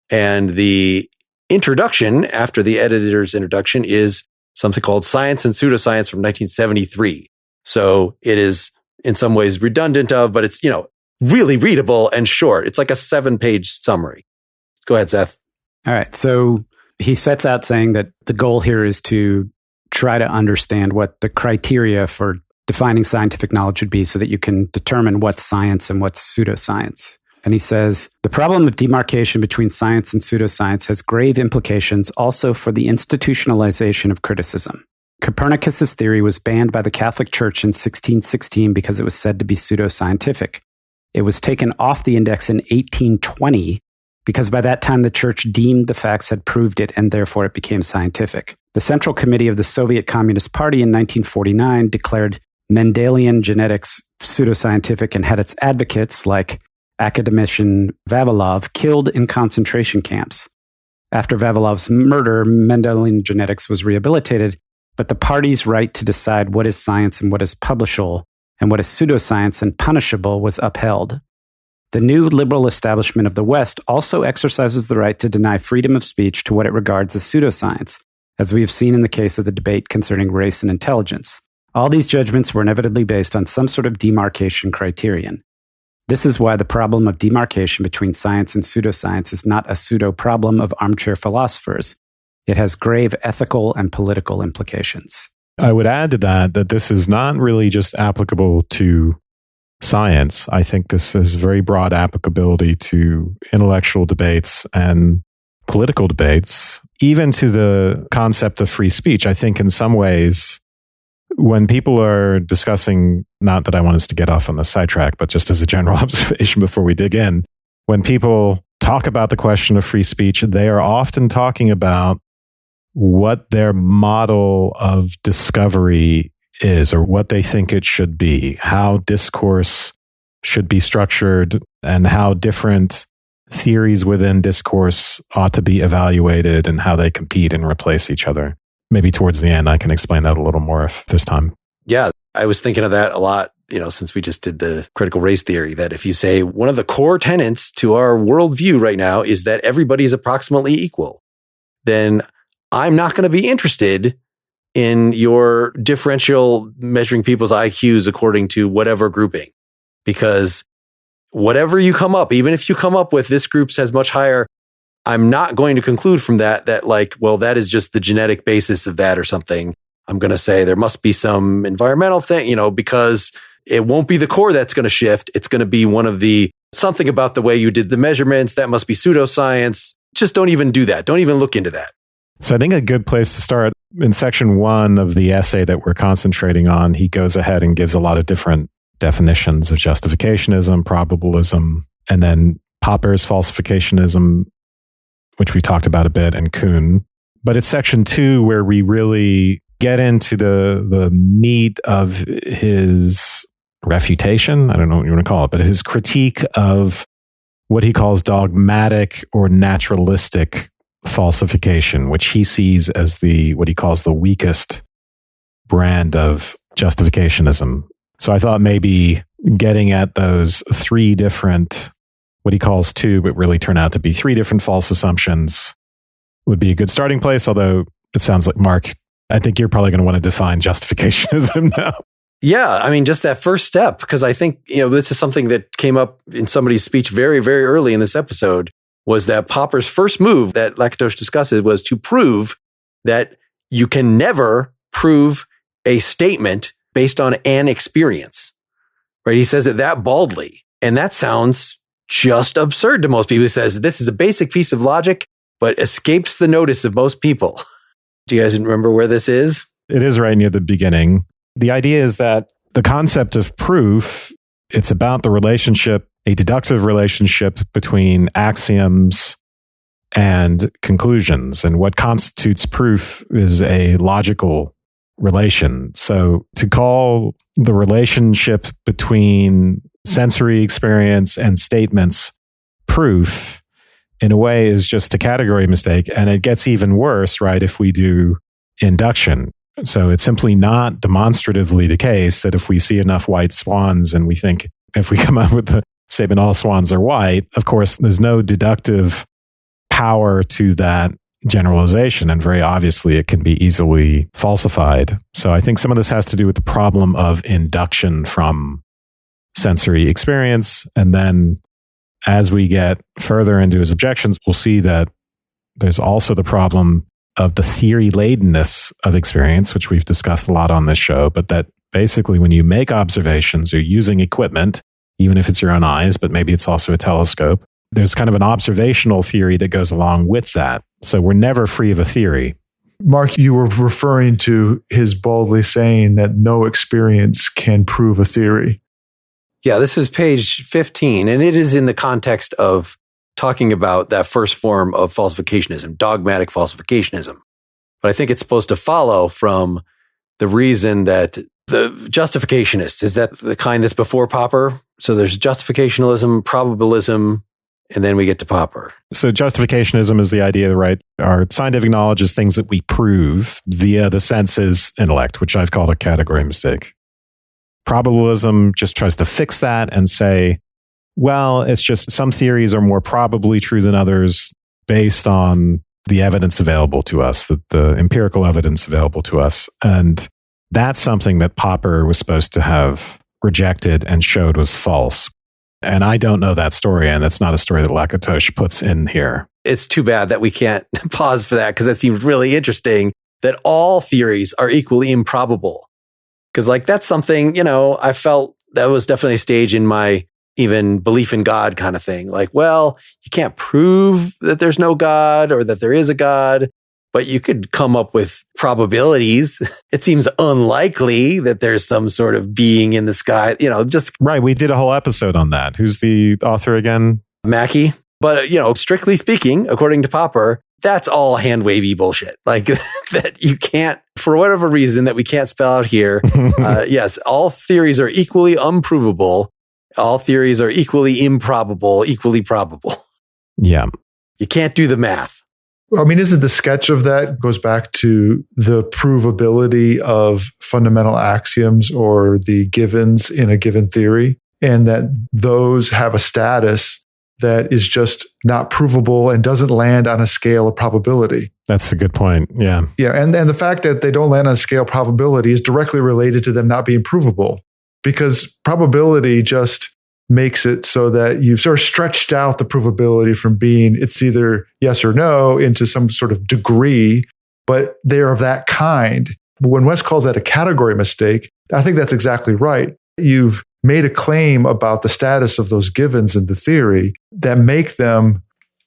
And the introduction, after the editor's introduction, is something called Science and Pseudoscience from 1973. So it is in some ways redundant of, but it's, really readable and short. It's like a 7-page summary. Go ahead, Seth. All right. So he sets out saying that the goal here is to try to understand what the criteria for defining scientific knowledge would be so that you can determine what's science and what's pseudoscience. And he says, the problem of demarcation between science and pseudoscience has grave implications also for the institutionalization of criticism. Copernicus's theory was banned by the Catholic Church in 1616 because it was said to be pseudoscientific. It was taken off the index in 1820 because by that time the Church deemed the facts had proved it and therefore it became scientific. The Central Committee of the Soviet Communist Party in 1949 declared Mendelian genetics pseudoscientific and had its advocates, like academician Vavilov, killed in concentration camps. After Vavilov's murder, Mendelian genetics was rehabilitated, but the party's right to decide what is science and what is publishable and what is pseudoscience and punishable was upheld. The new liberal establishment of the West also exercises the right to deny freedom of speech to what it regards as pseudoscience, as we have seen in the case of the debate concerning race and intelligence. All these judgments were inevitably based on some sort of demarcation criterion. This is why the problem of demarcation between science and pseudoscience is not a pseudo-problem of armchair philosophers. It has grave ethical and political implications. I would add to that this is not really just applicable to science. I think this has very broad applicability to intellectual debates and political debates, even to the concept of free speech. I think in some ways, when people are discussing, not that I want us to get off on the sidetrack, but just as a general observation before we dig in, when people talk about the question of free speech, they are often talking about what their model of discovery is or what they think it should be, how discourse should be structured, and how different theories within discourse ought to be evaluated and how they compete and replace each other. Maybe towards the end, I can explain that a little more if there's time. Yeah, I was thinking of that a lot, since we just did the critical race theory, that if you say one of the core tenets to our worldview right now is that everybody is approximately equal, then I'm not going to be interested in your differential measuring people's IQs according to whatever grouping. Because whatever you come up, even if you come up with this group says much higher, I'm not going to conclude from that that is just the genetic basis of that or something. I'm going to say there must be some environmental thing, because it won't be the core that's going to shift. It's going to be one of the something about the way you did the measurements. That must be pseudoscience. Just don't even do that. Don't even look into that. So I think a good place to start, in section 1 of the essay that we're concentrating on, he goes ahead and gives a lot of different definitions of justificationism, probabilism, and then Popper's falsificationism, which we talked about a bit, and Kuhn. But it's section 2 where we really get into the meat of his refutation. I don't know what you want to call it, but his critique of what he calls dogmatic or naturalistic falsification, which he sees as what he calls the weakest brand of justificationism. So I thought maybe getting at those three different, what he calls two, but really turn out to be three different false assumptions would be a good starting place. Although it sounds like, Mark, I think you're probably going to want to define justificationism now. Yeah, I mean, just that first step, because I think, this is something that came up in somebody's speech very, very early in this episode, was that Popper's first move that Lakatos discusses was to prove that you can never prove a statement based on an experience, right? He says it that baldly. And that sounds just absurd to most people. He says, this is a basic piece of logic, but escapes the notice of most people. Do you guys remember where this is? It is right near the beginning. The idea is that the concept of proof, it's about the relationship, a deductive relationship between axioms and conclusions. And what constitutes proof is a logical relation. So to call the relationship between sensory experience and statements proof, in a way, is just a category mistake. And it gets even worse, right, if we do induction. So it's simply not demonstratively the case that if we see enough white swans and we think, if we come up with the statement all swans are white, of course, there's no deductive power to that generalization. And very obviously, it can be easily falsified. So I think some of this has to do with the problem of induction from sensory experience. And then as we get further into his objections, we'll see that there's also the problem of the theory-ladenness of experience, which we've discussed a lot on this show, but that basically when you make observations, you're using equipment, even if it's your own eyes, but maybe it's also a telescope. There's kind of an observational theory that goes along with that. So we're never free of a theory. Mark, you were referring to his baldly saying that no experience can prove a theory. Yeah, this is page 15, and it is in the context of talking about that first form of falsificationism, dogmatic falsificationism. But I think it's supposed to follow from the reason that the justificationists, is that the kind that's before Popper? So there's justificationalism, probabilism, and then we get to Popper. So justificationism is the idea, right? Our scientific knowledge is things that we prove via the senses intellect, which I've called a category mistake. Probabilism just tries to fix that and say, well, it's just some theories are more probably true than others based on the evidence available to us, the empirical evidence available to us. And that's something that Popper was supposed to have rejected and showed was false. And I don't know that story, and that's not a story that Lakatos puts in here. It's too bad that we can't pause for that, because that seems really interesting, that all theories are equally improbable. Because that's something, I felt that was definitely a stage in my even belief in God kind of thing. Well, you can't prove that there's no God or that there is a God, but you could come up with probabilities. It seems unlikely that there's some sort of being in the sky, just... Right, we did a whole episode on that. Who's the author again? Mackey. But, strictly speaking, according to Popper, that's all hand-wavy bullshit. That you can't, for whatever reason that we can't spell out here. Yes, all theories are equally unprovable. All theories are equally improbable, equally probable. Yeah. You can't do the math. I mean, isn't the sketch of that goes back to the provability of fundamental axioms or the givens in a given theory, and that those have a status that is just not provable and doesn't land on a scale of probability. That's a good point. Yeah. Yeah. And the fact that they don't land on a scale of probability is directly related to them not being provable, because probability just makes it so that you've sort of stretched out the provability from being it's either yes or no into some sort of degree, but they're of that kind. But when West calls that a category mistake, I think that's exactly right. You've made a claim about the status of those givens in the theory that make them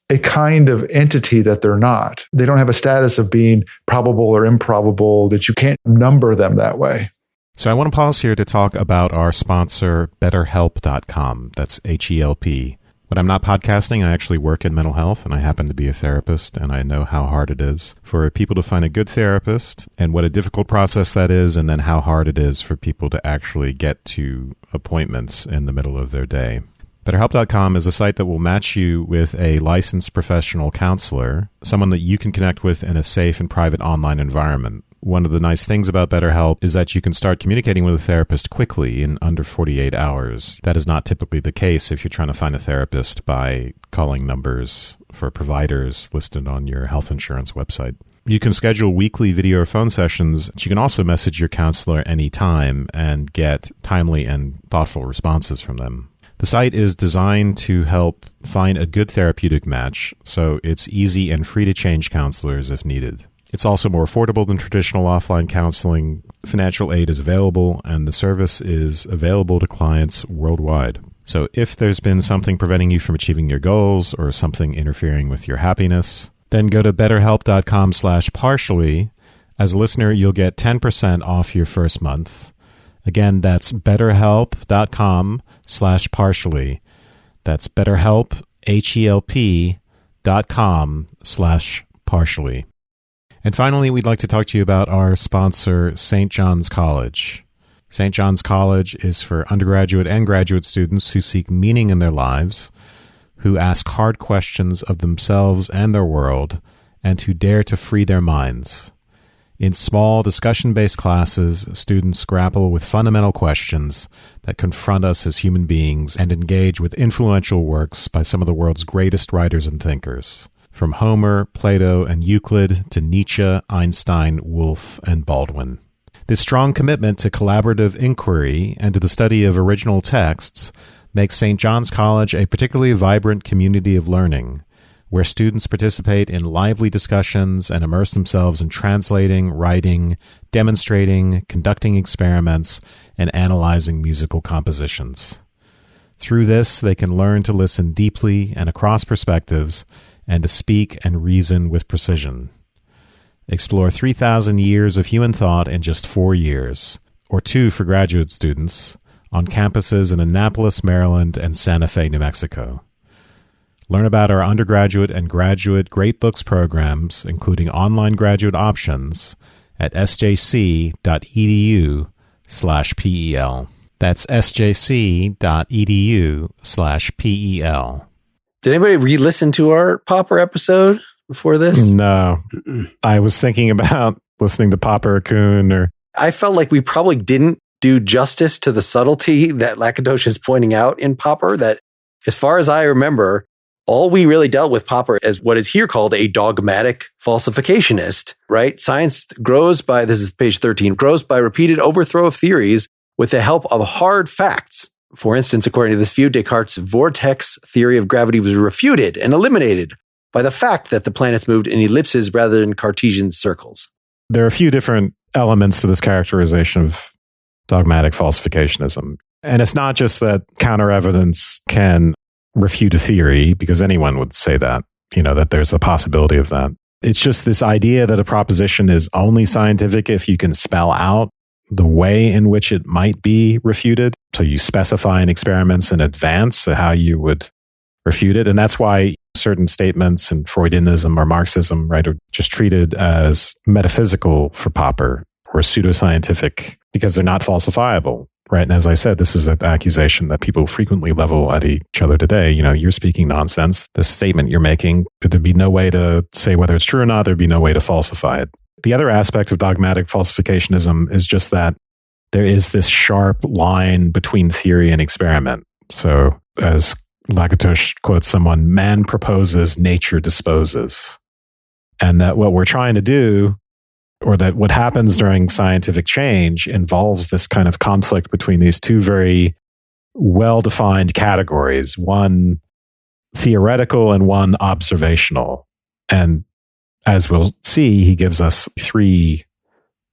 a kind of entity that they're not. They don't have a status of being probable or improbable, that you can't number them that way. So I want to pause here to talk about our sponsor, BetterHelp.com. That's HELP. When I'm not podcasting, I actually work in mental health, and I happen to be a therapist, and I know how hard it is for people to find a good therapist and what a difficult process that is, and then how hard it is for people to actually get to appointments in the middle of their day. BetterHelp.com is a site that will match you with a licensed professional counselor, someone that you can connect with in a safe and private online environment. One of the nice things about BetterHelp is that you can start communicating with a therapist quickly in under 48 hours. That is not typically the case if you're trying to find a therapist by calling numbers for providers listed on your health insurance website. You can schedule weekly video or phone sessions. You can also message your counselor anytime and get timely and thoughtful responses from them. The site is designed to help find a good therapeutic match, so it's easy and free to change counselors if needed. It's also more affordable than traditional offline counseling. Financial aid is available, and the service is available to clients worldwide. So if there's been something preventing you from achieving your goals or something interfering with your happiness, then go to betterhelp.com/partially. As a listener, you'll get 10% off your first month. Again, that's betterhelp.com/partially. That's betterhelp, HELP.com/partially. And finally, we'd like to talk to you about our sponsor, St. John's College. St. John's College is for undergraduate and graduate students who seek meaning in their lives, who ask hard questions of themselves and their world, and who dare to free their minds. In small, discussion-based classes, students grapple with fundamental questions that confront us as human beings and engage with influential works by some of the world's greatest writers and thinkers. From Homer, Plato, and Euclid to Nietzsche, Einstein, Woolf, and Baldwin. This strong commitment to collaborative inquiry and to the study of original texts makes St. John's College a particularly vibrant community of learning, where students participate in lively discussions and immerse themselves in translating, writing, demonstrating, conducting experiments, and analyzing musical compositions. Through this, they can learn to listen deeply and across perspectives, and to speak and reason with precision. Explore 3,000 years of human thought in just 4 years, or 2 for graduate students, on campuses in Annapolis, Maryland, and Santa Fe, New Mexico. Learn about our undergraduate and graduate Great Books programs, including online graduate options, at sjc.edu/PEL. That's sjc.edu/PEL. Did anybody re-listen to our Popper episode before this? No. I was thinking about listening to Popper or Kuhn. I felt like we probably didn't do justice to the subtlety that Lakatos is pointing out in Popper, that as far as I remember, all we really dealt with Popper as what is here called a dogmatic falsificationist, right? Science grows by, this is page 13, grows by repeated overthrow of theories with the help of hard facts. For instance, according to this view, Descartes' vortex theory of gravity was refuted and eliminated by the fact that the planets moved in ellipses rather than Cartesian circles. There are a few different elements to this characterization of dogmatic falsificationism. And it's not just that counter evidence can refute a theory, because anyone would say that, that there's a possibility of that. It's just this idea that a proposition is only scientific if you can spell out the way in which it might be refuted. So you specify in experiments in advance how you would refute it. And that's why certain statements in Freudianism or Marxism, right, are just treated as metaphysical for Popper or pseudoscientific because they're not falsifiable, right? And as I said, this is an accusation that people frequently level at each other today. You're speaking nonsense. The statement you're making, there'd be no way to say whether it's true or not. There'd be no way to falsify it. The other aspect of dogmatic falsificationism is just that there is this sharp line between theory and experiment. So as Lakatos quotes someone, man proposes, nature disposes. And that what we're trying to do, or that what happens during scientific change, involves this kind of conflict between these two very well-defined categories, one theoretical and one observational. And as we'll see, he gives us 3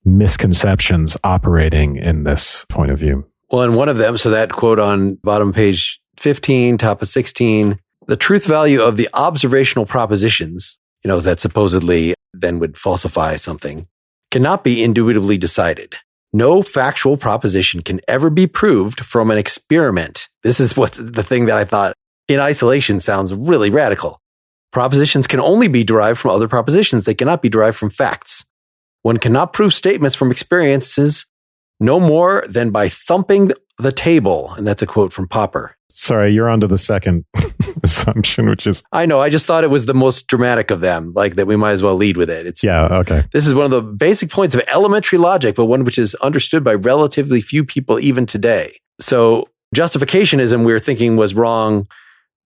misconceptions operating in this point of view. Well, and one of them, so that quote on bottom page 15, top of 16, the truth value of the observational propositions, that supposedly then would falsify something, cannot be indubitably decided. No factual proposition can ever be proved from an experiment. This is what the thing that I thought in isolation sounds really radical. Propositions can only be derived from other propositions. They cannot be derived from facts. One cannot prove statements from experiences no more than by thumping the table. And that's a quote from Popper. Sorry, you're on to the second assumption, which is... I know. I just thought it was the most dramatic of them, like that we might as well lead with it. Yeah, okay. This is one of the basic points of elementary logic, but one which is understood by relatively few people even today. So justificationism, we were thinking was wrong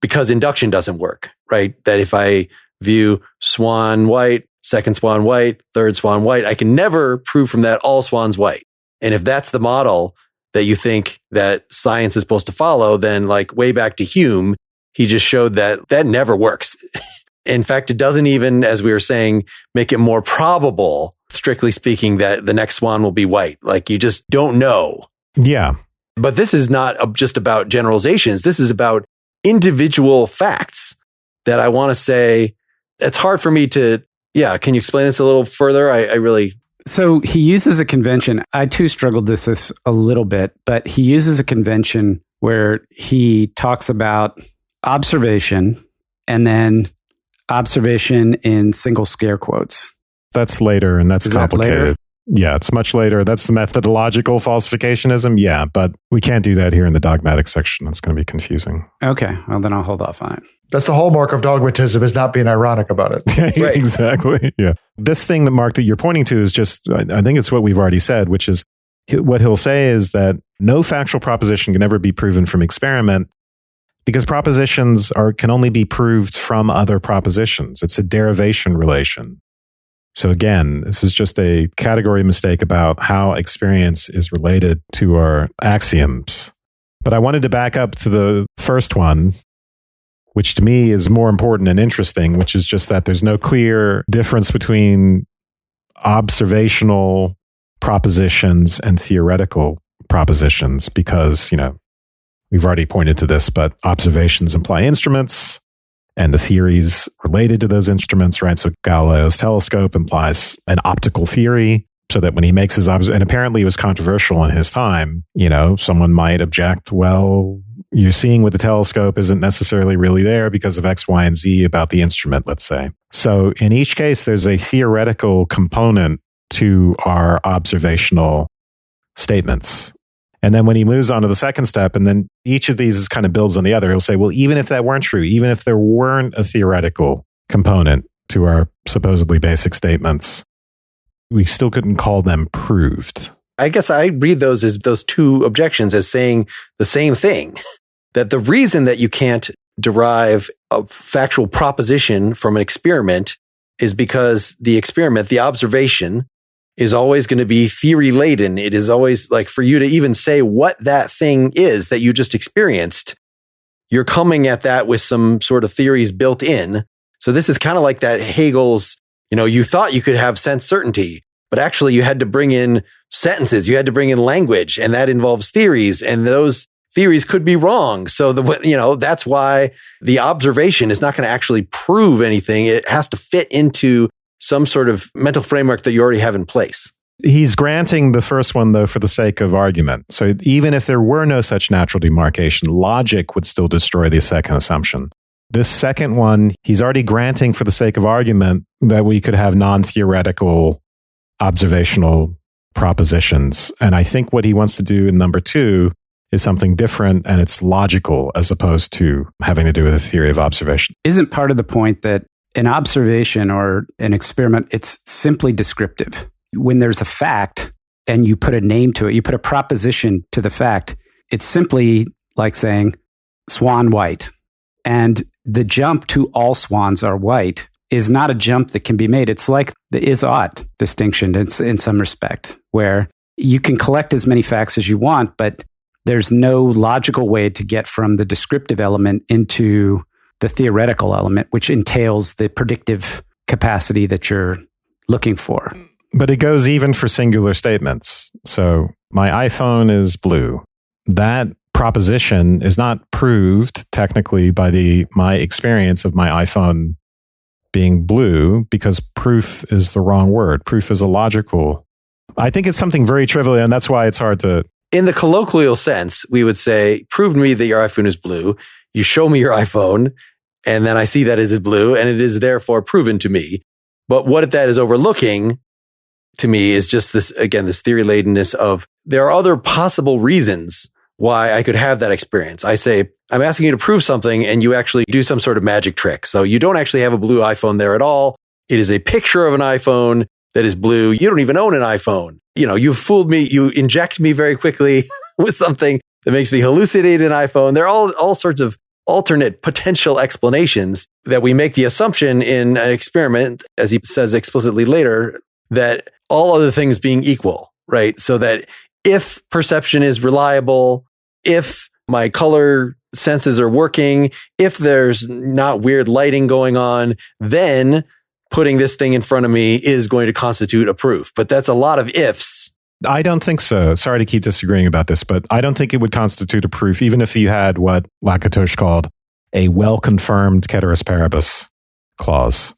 because induction doesn't work, right? That if I view swan white, second swan white, third swan white, I can never prove from that all swans white. And if that's the model that you think that science is supposed to follow, then like way back to Hume, he just showed that that never works. In fact, it doesn't even, as we were saying, make it more probable, strictly speaking, that the next swan will be white. Like you just don't know. Yeah. But this is not just about generalizations. This is about individual facts that I want to say. It's hard for me to, can you explain this a little further? I really... So he uses a convention. I too struggled with this a little bit, but he uses a convention where he talks about observation and then observation in single scare quotes. That's later, and that's complicated. Yeah, it's much later. That's the methodological falsificationism. Yeah, but we can't do that here in the dogmatic section. It's going to be confusing. Okay, well, then I'll hold off on it. That's the hallmark of dogmatism, is not being ironic about it. Right. Exactly. Yeah. This thing that, Mark, that you're pointing to is just, I think it's what we've already said, which is what he'll say is that no factual proposition can ever be proven from experiment because propositions can only be proved from other propositions. It's a derivation relation. So again, this is just a category mistake about how experience is related to our axioms. But I wanted to back up to the first one, which to me is more important and interesting, which is just that there's no clear difference between observational propositions and theoretical propositions because, we've already pointed to this, but observations imply instruments and the theories related to those instruments, right? So Galileo's telescope implies an optical theory so that when he makes his and apparently it was controversial in his time, someone might object, well, you're seeing with the telescope isn't necessarily really there because of X, Y, and Z about the instrument, let's say. So in each case, there's a theoretical component to our observational statements. And then when he moves on to the second step, and then each of these kind of builds on the other, he'll say, well, even if that weren't true, even if there weren't a theoretical component to our supposedly basic statements, we still couldn't call them proved. I guess I read those two objections as saying the same thing, that the reason that you can't derive a factual proposition from an experiment is because the experiment, the observation, is always going to be theory laden. It is always like for you to even say what that thing is that you just experienced, you're coming at that with some sort of theories built in. So this is kind of like that Hegel's, you thought you could have sense certainty, but actually you had to bring in sentences, you had to bring in language, and that involves theories, and those theories could be wrong. So that's why the observation is not going to actually prove anything. It has to fit into some sort of mental framework that you already have in place. He's granting the first one, though, for the sake of argument. So even if there were no such natural demarcation, logic would still destroy the second assumption. This second one, he's already granting for the sake of argument that we could have non-theoretical observational propositions. And I think what he wants to do in number two is something different, and it's logical as opposed to having to do with a theory of observation. Isn't part of the point that an observation or an experiment, it's simply descriptive? When there's a fact and you put a name to it, you put a proposition to the fact, it's simply like saying swan white. And the jump to all swans are white is not a jump that can be made. It's like the is-ought distinction in some respect, where you can collect as many facts as you want, but there's no logical way to get from the descriptive element into the theoretical element, which entails the predictive capacity that you're looking for. But it goes even for singular statements. So my iPhone is blue. That proposition is not proved technically by my experience of my iPhone being blue, because proof is the wrong word. Proof is illogical. I think it's something very trivial, and that's why it's hard to... In the colloquial sense, we would say, prove to me that your iPhone is blue. you show me your iPhone, and then I see that it is blue, and it is therefore proven to me. But what that is overlooking to me is just this, again, this theory-ladenness of there are other possible reasons why I could have that experience. I say, I'm asking you to prove something, and you actually do some sort of magic trick. So you don't actually have a blue iPhone there at all. It is a picture of an iPhone that is blue. You don't even own an iPhone. You've fooled me. You inject me very quickly with something that makes me hallucinate an iPhone. There are all sorts of alternate potential explanations that we make the assumption in an experiment, as he says explicitly later, that all other things being equal, right? So that if perception is reliable, if my color senses are working, if there's not weird lighting going on, then putting this thing in front of me is going to constitute a proof. But that's a lot of ifs. I don't think so. Sorry to keep disagreeing about this, but I don't think it would constitute a proof, even if you had what Lakatos called a well-confirmed ceteris paribus clause,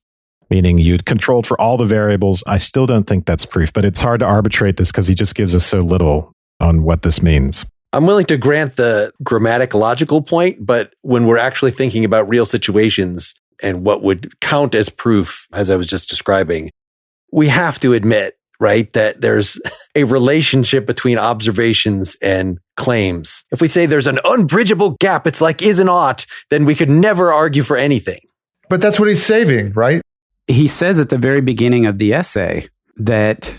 meaning you'd controlled for all the variables. I still don't think that's proof, but it's hard to arbitrate this because he just gives us so little on what this means. I'm willing to grant the grammatic logical point, but when we're actually thinking about real situations and what would count as proof, as I was just describing, we have to admit, right, that there's a relationship between observations and claims. If we say there's an unbridgeable gap, it's like is and ought, then we could never argue for anything. But that's what he's saving, right? He says at the very beginning of the essay that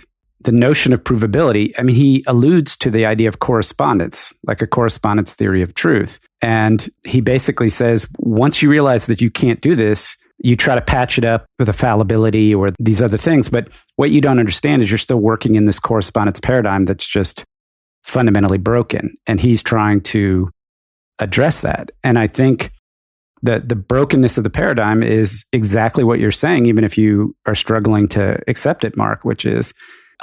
the notion of provability, he alludes to the idea of correspondence, like a correspondence theory of truth. And he basically says, once you realize that you can't do this, you try to patch it up with a fallibility or these other things. But what you don't understand is you're still working in this correspondence paradigm that's just fundamentally broken. And he's trying to address that. And I think that the brokenness of the paradigm is exactly what you're saying, even if you are struggling to accept it, Mark, which is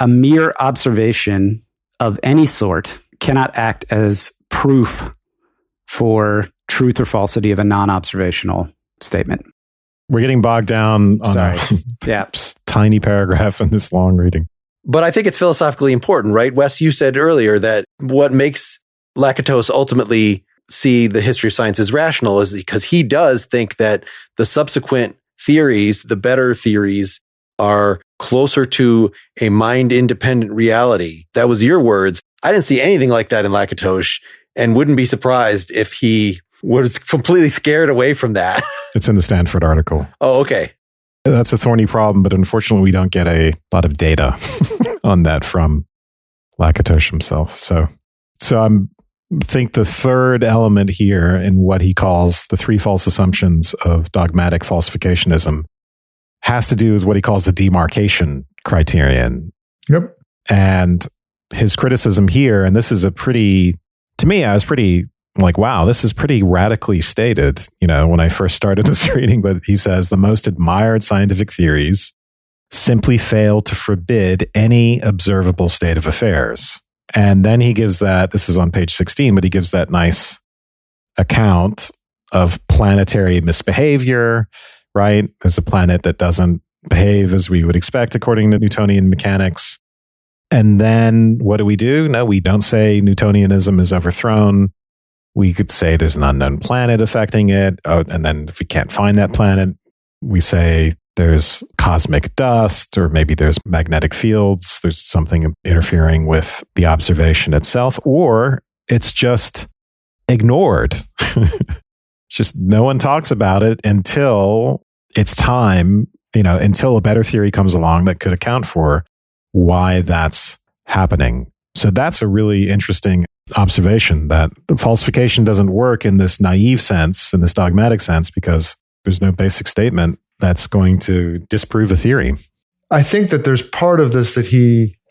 a mere observation of any sort cannot act as proof for truth or falsity of a non-observational statement. We're getting bogged down on a tiny paragraph in this long reading. But I think it's philosophically important, right? Wes, you said earlier that what makes Lakatos ultimately see the history of science as rational is because he does think that the subsequent theories, the better theories, are closer to a mind-independent reality. That was your words. I didn't see anything like that in Lakatos and wouldn't be surprised if he was completely scared away from that. It's in the Stanford article. Oh, okay. That's a thorny problem, but unfortunately we don't get a lot of data on that from Lakatos himself. So I think the third element here in what he calls the three false assumptions of dogmatic falsificationism has to do with what he calls the demarcation criterion. Yep. And his criticism here, and this is to me, I was pretty like, wow, this is pretty radically stated, when I first started this reading, but he says the most admired scientific theories simply fail to forbid any observable state of affairs. And then he gives this is on page 16, but he gives that nice account of planetary misbehavior, right? There's a planet that doesn't behave as we would expect according to Newtonian mechanics. And then what do? No, we don't say Newtonianism is overthrown. We could say there's an unknown planet affecting it. And then if we can't find that planet, we say there's cosmic dust, or maybe there's magnetic fields. There's something interfering with the observation itself, or it's just ignored. It's just no one talks about it until it's time, until a better theory comes along that could account for why that's happening. So that's a really interesting observation, that the falsification doesn't work in this naive sense, in this dogmatic sense, because there's no basic statement that's going to disprove a theory. I think that there's part of this that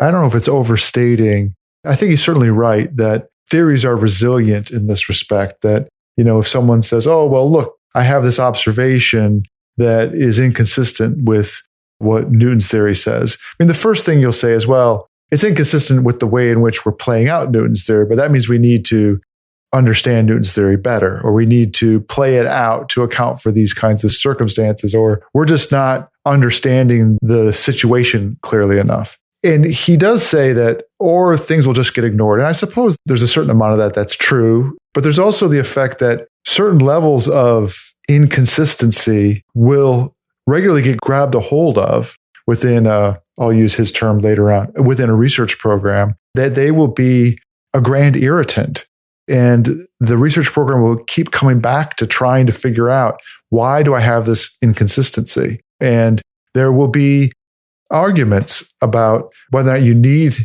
I don't know if it's overstating. I think he's certainly right that theories are resilient in this respect, that, if someone says, oh, well, look, I have this observation that is inconsistent with what Newton's theory says. The first thing you'll say is, well, it's inconsistent with the way in which we're playing out Newton's theory, but that means we need to understand Newton's theory better, or we need to play it out to account for these kinds of circumstances, or we're just not understanding the situation clearly enough. And he does say that, or things will just get ignored. And I suppose there's a certain amount of that's true, but there's also the effect that certain levels of inconsistency will regularly get grabbed a hold of within I'll use his term later on, within a research program, that they will be a grand irritant. And the research program will keep coming back to trying to figure out, why do I have this inconsistency? And there will be arguments about whether or not you need,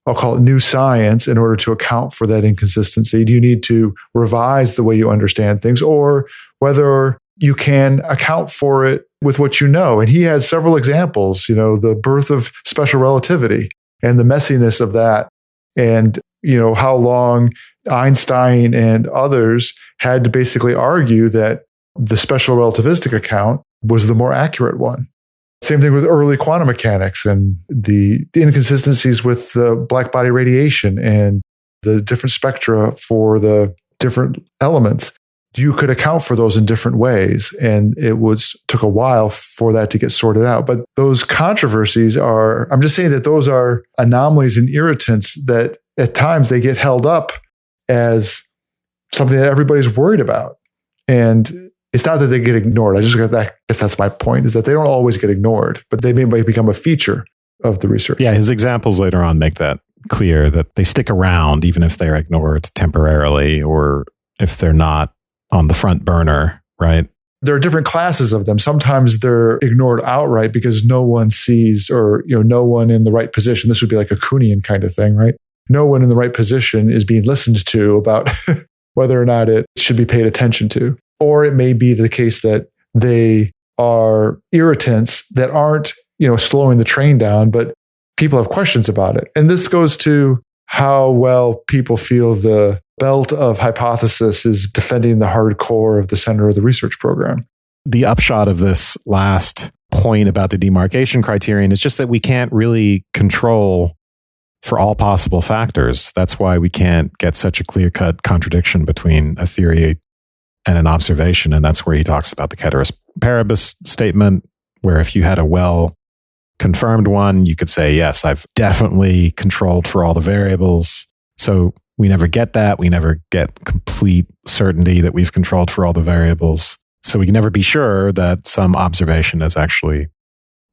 I'll call it new science, in order to account for that inconsistency. Do you need to revise the way you understand things, or whether you can account for it with what you know? And he has several examples, the birth of special relativity and the messiness of that. And, how long Einstein and others had to basically argue that the special relativistic account was the more accurate one. Same thing with early quantum mechanics and the inconsistencies with the black body radiation and the different spectra for the different elements. You could account for those in different ways, and it took a while for that to get sorted out. But those controversies I'm just saying that those are anomalies and irritants that at times they get held up as something that everybody's worried about. And it's not that they get ignored. I guess that's my point, is that they don't always get ignored, but they may become a feature of the research. Yeah, his examples later on make that clear, that they stick around even if they're ignored temporarily, or if they're not on the front burner, right? There are different classes of them. Sometimes they're ignored outright because no one sees, or no one in the right position. This would be like a Kuhnian kind of thing, right? No one in the right position is being listened to about whether or not it should be paid attention to. Or it may be the case that they are irritants that aren't, slowing the train down, but people have questions about it. And this goes to how well people feel the belt of hypothesis is defending the hard core of the center of the research program. The upshot of this last point about the demarcation criterion is just that we can't really control for all possible factors. That's why we can't get such a clear-cut contradiction between a theory and an observation. And that's where he talks about the ceteris paribus statement, where if you had a well-confirmed one, you could say, yes, I've definitely controlled for all the variables. So we never get that. We never get complete certainty that we've controlled for all the variables. So we can never be sure that some observation has actually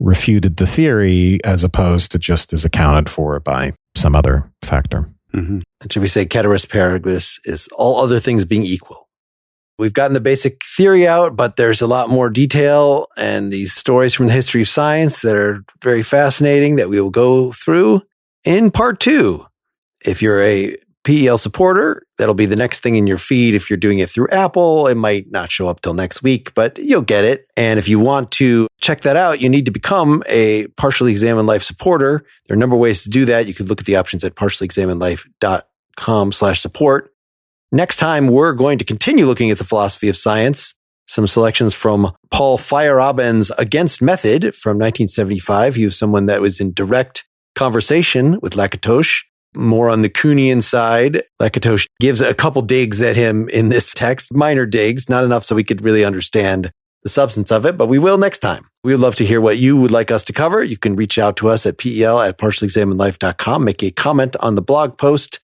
refuted the theory, as opposed to just is accounted for by some other factor. Mm-hmm. And should we say ceteris paribus is all other things being equal? We've gotten the basic theory out, but there's a lot more detail and these stories from the history of science that are very fascinating that we will go through in part 2. If you're a PEL supporter, that'll be the next thing in your feed. If you're doing it through Apple, it might not show up till next week, but you'll get it. And if you want to check that out, you need to become a Partially Examined Life supporter. There are a number of ways to do that. You could look at the options at partiallyexaminedlife.com/support. Next time, we're going to continue looking at the philosophy of science. Some selections from Paul Feyerabend's Against Method from 1975. He was someone that was in direct conversation with Lakatos. More on the Kuhnian side, Lakatos gives a couple digs at him in this text, minor digs, not enough so we could really understand the substance of it, but we will next time. We would love to hear what you would like us to cover. You can reach out to us at pel@partiallyexaminedlife.com, make a comment on the blog post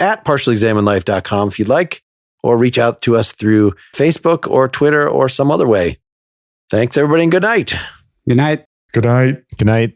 at partiallyexaminedlife.com if you'd like, or reach out to us through Facebook or Twitter or some other way. Thanks, everybody, and good night. Good night. Good night. Good night.